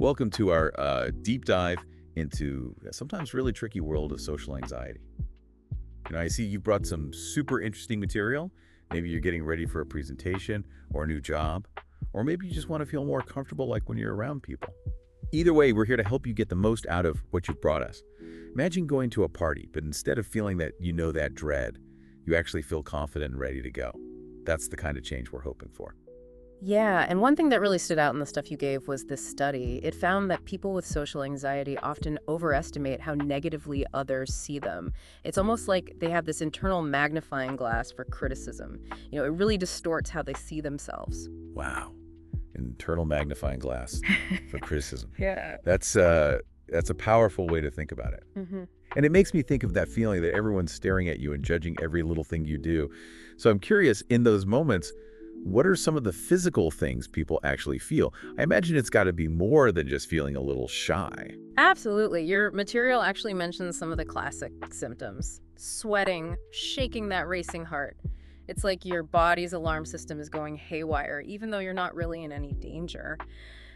Welcome to our deep dive into a sometimes really tricky world of social anxiety. I see you brought some super interesting material. Maybe you're getting ready for a presentation or a new job, or maybe you just want to feel more comfortable like when you're around people. Either way, we're here to help you get the most out of what you've brought us. Imagine going to a party, but instead of feeling that dread, you actually feel confident and ready to go. That's the kind of change we're hoping for. Yeah, and one thing that really stood out in the stuff you gave was this study. It found that people with social anxiety often overestimate how negatively others see them. It's almost like they have this internal magnifying glass for criticism. It really distorts how they see themselves. Wow. Internal magnifying glass for criticism. Yeah. That's a powerful way to think about it. hmm And it makes me think of that feeling that everyone's staring at you and judging every little thing you do. So I'm curious, in those moments, what are some of the physical things people actually feel? I imagine it's got to be more than just feeling a little shy. Absolutely. Your material actually mentions some of the classic symptoms. Sweating, shaking that racing heart. It's like your body's alarm system is going haywire, even though you're not really in any danger.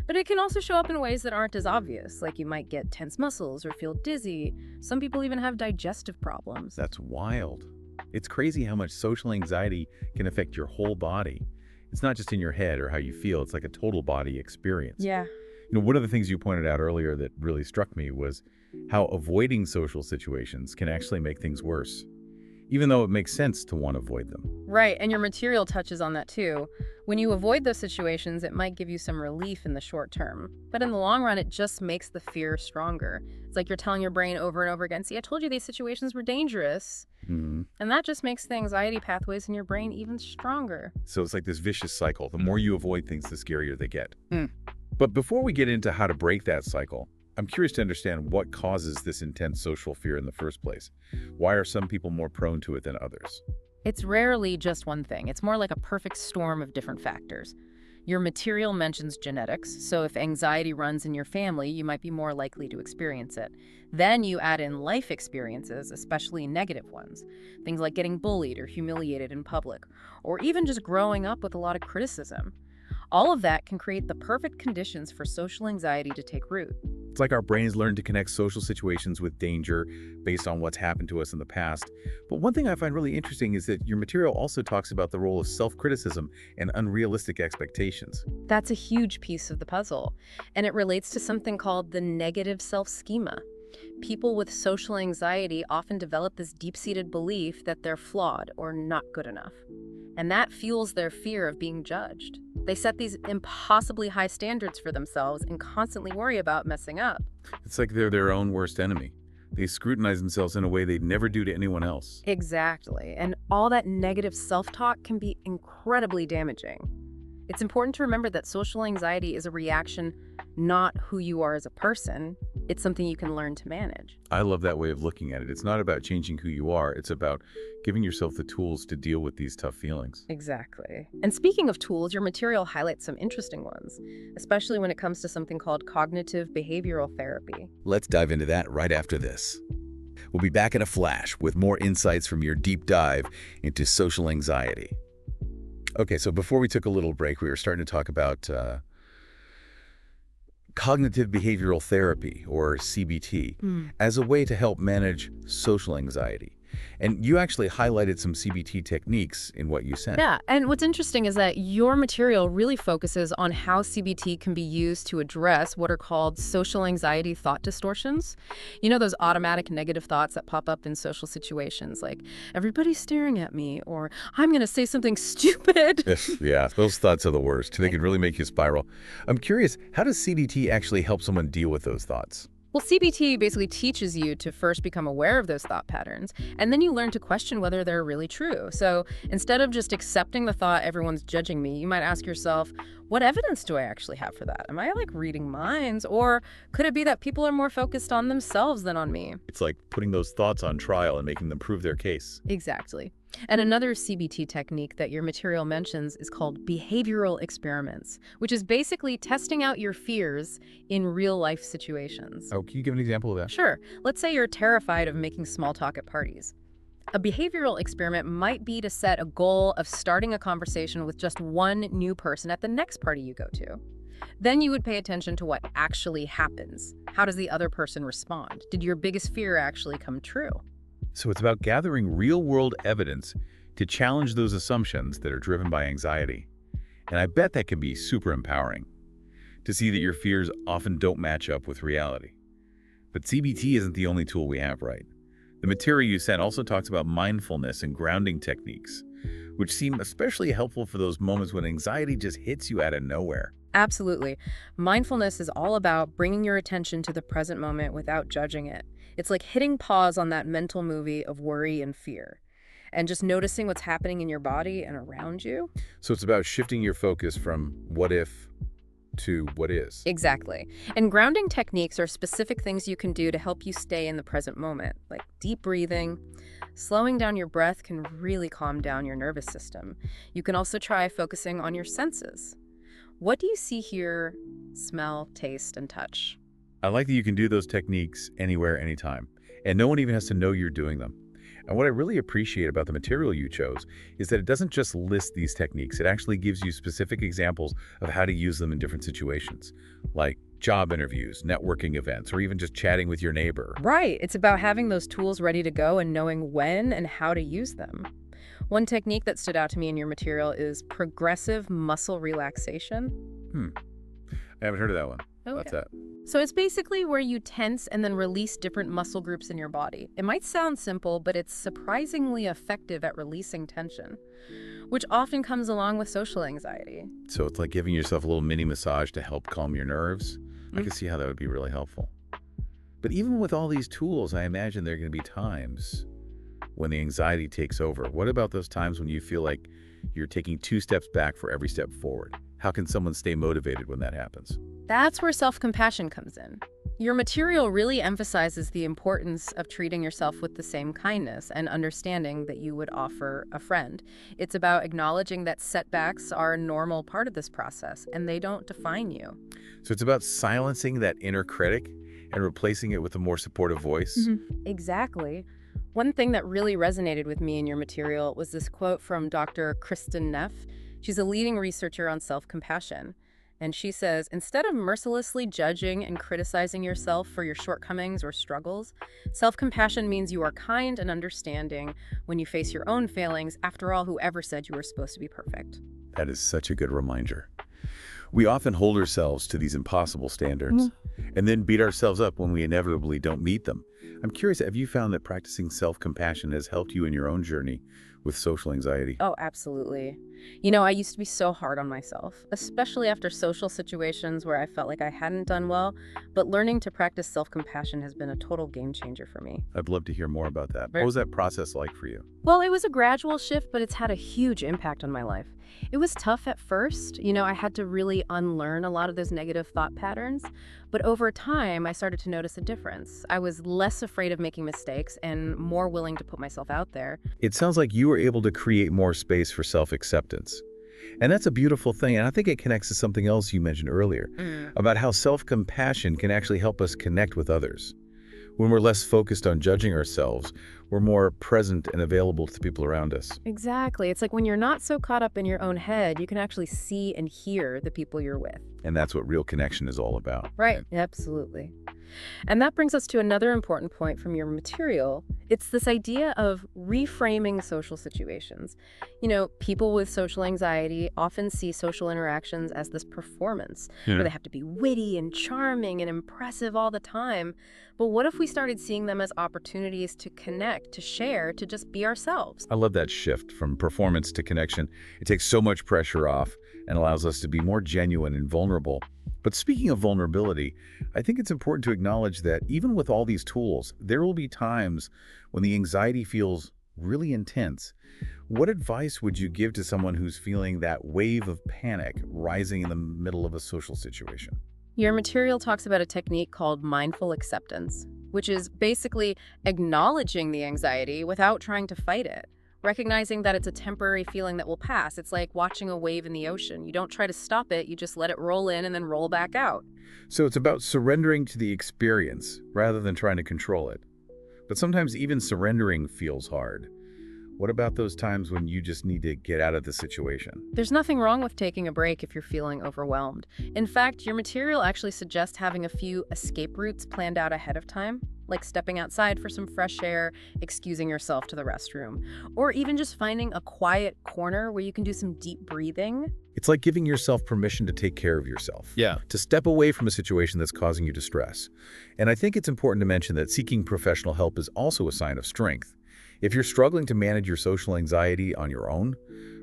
But it can also show up in ways that aren't as obvious, like you might get tense muscles or feel dizzy. Some people even have digestive problems. That's wild. It's crazy how much social anxiety can affect your whole body. It's not just in your head or how you feel, it's like a total body experience. Yeah. One of the things you pointed out earlier that really struck me was how avoiding social situations can actually make things worse, even though it makes sense to want to avoid them. Right, and your material touches on that too. When you avoid those situations, it might give you some relief in the short term. But in the long run, it just makes the fear stronger. It's like you're telling your brain over and over again, see, I told you these situations were dangerous. Mhm. And that just makes the anxiety pathways in your brain even stronger. So it's like this vicious cycle. The more you avoid things, the scarier they get. Mm. But before we get into how to break that cycle, I'm curious to understand what causes this intense social fear in the first place. Why are some people more prone to it than others? It's rarely just one thing. It's more like a perfect storm of different factors. Your material mentions genetics, so if anxiety runs in your family, you might be more likely to experience it. Then you add in life experiences, especially negative ones. Things like getting bullied or humiliated in public, or even just growing up with a lot of criticism. All of that can create the perfect conditions for social anxiety to take root. It's like our brains learn to connect social situations with danger based on what's happened to us in the past. But one thing I find really interesting is that your material also talks about the role of self-criticism and unrealistic expectations. That's a huge piece of the puzzle, and it relates to something called the negative self-schema. People with social anxiety often develop this deep-seated belief that they're flawed or not good enough. And that fuels their fear of being judged. They set these impossibly high standards for themselves and constantly worry about messing up. It's like they're their own worst enemy. They scrutinize themselves in a way they'd never do to anyone else. Exactly. And all that negative self-talk can be incredibly damaging. It's important to remember that social anxiety is a reaction, not who you are as a person. It's something you can learn to manage. I love that way of looking at it. It's not about changing who you are. It's about giving yourself the tools to deal with these tough feelings. Exactly. And speaking of tools, your material highlights some interesting ones, especially when it comes to something called cognitive behavioral therapy. Let's dive into that right after this. We'll be back in a flash with more insights from your deep dive into social anxiety. Okay, so before we took a little break, we were starting to talk about cognitive behavioral therapy, or CBT, as a way to help manage social anxiety. And you actually highlighted some CBT techniques in what you sent. Yeah, and what's interesting is that your material really focuses on how CBT can be used to address what are called social anxiety thought distortions. You know, those automatic negative thoughts that pop up in social situations, like, everybody's staring at me, or I'm going to say something stupid. Yes, yeah, those thoughts are the worst. They can really make you spiral. I'm curious, how does CBT actually help someone deal with those thoughts? Well, CBT basically teaches you to first become aware of those thought patterns, and then you learn to question whether they're really true. So instead of just accepting the thought, everyone's judging me, you might ask yourself, what evidence do I actually have for that? Am I like reading minds? Or could it be that people are more focused on themselves than on me? It's like putting those thoughts on trial and making them prove their case. Exactly. And another CBT technique that your material mentions is called behavioral experiments, which is basically testing out your fears in real life situations. Oh, can you give an example of that? Sure. Let's say you're terrified of making small talk at parties. A behavioral experiment might be to set a goal of starting a conversation with just one new person at the next party you go to. Then you would pay attention to what actually happens. How does the other person respond? Did your biggest fear actually come true? So it's about gathering real-world evidence to challenge those assumptions that are driven by anxiety. And I bet that can be super empowering, to see that your fears often don't match up with reality. But CBT isn't the only tool we have, right? The material you sent also talks about mindfulness and grounding techniques, which seem especially helpful for those moments when anxiety just hits you out of nowhere. Absolutely. Mindfulness is all about bringing your attention to the present moment without judging it. It's like hitting pause on that mental movie of worry and fear, and just noticing what's happening in your body and around you. So it's about shifting your focus from what if to what is. Exactly. And grounding techniques are specific things you can do to help you stay in the present moment, like deep breathing. Slowing down your breath can really calm down your nervous system. You can also try focusing on your senses. What do you see, hear, smell, taste, and touch? I like that you can do those techniques anywhere, anytime, and no one even has to know you're doing them. And what I really appreciate about the material you chose is that it doesn't just list these techniques, it actually gives you specific examples of how to use them in different situations, like job interviews, networking events, or even just chatting with your neighbor. Right. It's about having those tools ready to go and knowing when and how to use them. One technique that stood out to me in your material is progressive muscle relaxation. I haven't heard of that one. Okay. What's that? So it's basically where you tense and then release different muscle groups in your body. It might sound simple, but it's surprisingly effective at releasing tension, which often comes along with social anxiety. So it's like giving yourself a little mini massage to help calm your nerves. I can see how that would be really helpful. But even with all these tools, I imagine there are going to be times when the anxiety takes over. What about those times when you feel like you're taking 2 steps back for every step forward? How can someone stay motivated when that happens? That's where self-compassion comes in. Your material really emphasizes the importance of treating yourself with the same kindness and understanding that you would offer a friend. It's about acknowledging that setbacks are a normal part of this process and they don't define you. So it's about silencing that inner critic and replacing it with a more supportive voice. Exactly. One thing that really resonated with me in your material was this quote from Dr. Kristen Neff. She's a leading researcher on self-compassion. And she says, instead of mercilessly judging and criticizing yourself for your shortcomings or struggles, self-compassion means you are kind and understanding when you face your own failings. After all, whoever said you were supposed to be perfect? That is such a good reminder. We often hold ourselves to these impossible standards and then beat ourselves up when we inevitably don't meet them. I'm curious, have you found that practicing self-compassion has helped you in your own journey with social anxiety? Oh, absolutely. You know, I used to be so hard on myself, especially after social situations where I felt like I hadn't done well, but learning to practice self-compassion has been a total game changer for me. I'd love to hear more about that. What was that process like for you? Well, it was a gradual shift, but it's had a huge impact on my life. It was tough at first. You know, I had to really unlearn a lot of those negative thought patterns. But over time, I started to notice a difference. I was less afraid of making mistakes and more willing to put myself out there. It sounds like you were able to create more space for self-acceptance. And that's a beautiful thing. And I think it connects to something else you mentioned earlier about how self-compassion can actually help us connect with others. When we're less focused on judging ourselves, we're more present and available to the people around us. Exactly. It's like when you're not so caught up in your own head, you can actually see and hear the people you're with. And that's what real connection is all about. Right. Absolutely. And that brings us to another important point from your material. It's this idea of reframing social situations. You know, people with social anxiety often see social interactions as this performance, where they have to be witty and charming and impressive all the time. But what if we started seeing them as opportunities to connect, to share, to just be ourselves? I love that shift from performance to connection. It takes so much pressure off and allows us to be more genuine and vulnerable. But speaking of vulnerability, I think it's important to acknowledge that even with all these tools, there will be times when the anxiety feels really intense. What advice would you give to someone who's feeling that wave of panic rising in the middle of a social situation? Your material talks about a technique called mindful acceptance, which is basically acknowledging the anxiety without trying to fight it. Recognizing that it's a temporary feeling that will pass. It's like watching a wave in the ocean. You don't try to stop it, you just let it roll in and then roll back out. So it's about surrendering to the experience rather than trying to control it. But sometimes even surrendering feels hard. What about those times when you just need to get out of the situation? There's nothing wrong with taking a break if you're feeling overwhelmed. In fact, your material actually suggests having a few escape routes planned out ahead of time, like stepping outside for some fresh air, excusing yourself to the restroom, or even just finding a quiet corner where you can do some deep breathing. It's like giving yourself permission to take care of yourself. Yeah. To step away from a situation that's causing you distress. And I think it's important to mention that seeking professional help is also a sign of strength. If you're struggling to manage your social anxiety on your own,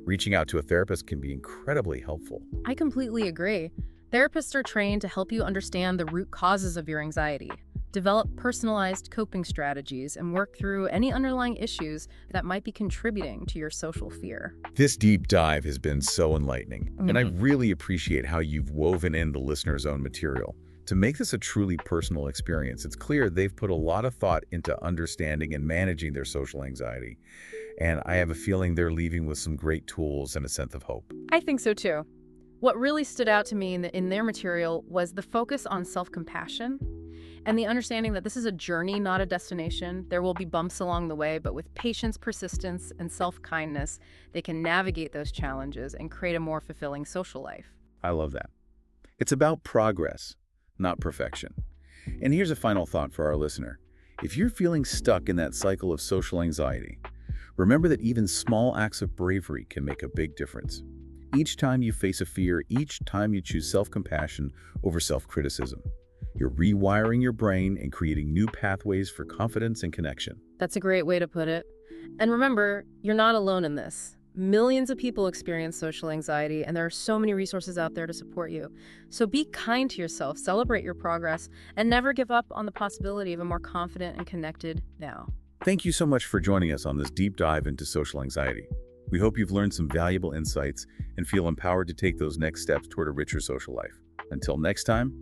reaching out to a therapist can be incredibly helpful. I completely agree. Therapists are trained to help you understand the root causes of your anxiety, develop personalized coping strategies, and work through any underlying issues that might be contributing to your social fear. This deep dive has been so enlightening, and I really appreciate how you've woven in the listener's own material. To make this a truly personal experience, it's clear they've put a lot of thought into understanding and managing their social anxiety. And I have a feeling they're leaving with some great tools and a sense of hope. I think so too. What really stood out to me in their material was the focus on self-compassion and the understanding that this is a journey, not a destination. There will be bumps along the way, but with patience, persistence, and self-kindness, they can navigate those challenges and create a more fulfilling social life. I love that. It's about progress, not perfection. And here's a final thought for our listener. If you're feeling stuck in that cycle of social anxiety, remember that even small acts of bravery can make a big difference. Each time you face a fear, each time you choose self-compassion over self-criticism, you're rewiring your brain and creating new pathways for confidence and connection. That's a great way to put it. And remember, you're not alone in this. Millions of people experience social anxiety, and there are so many resources out there to support you. So be kind to yourself, celebrate your progress, and never give up on the possibility of a more confident and connected now. Thank you so much for joining us on this deep dive into social anxiety. We hope you've learned some valuable insights and feel empowered to take those next steps toward a richer social life. Until next time,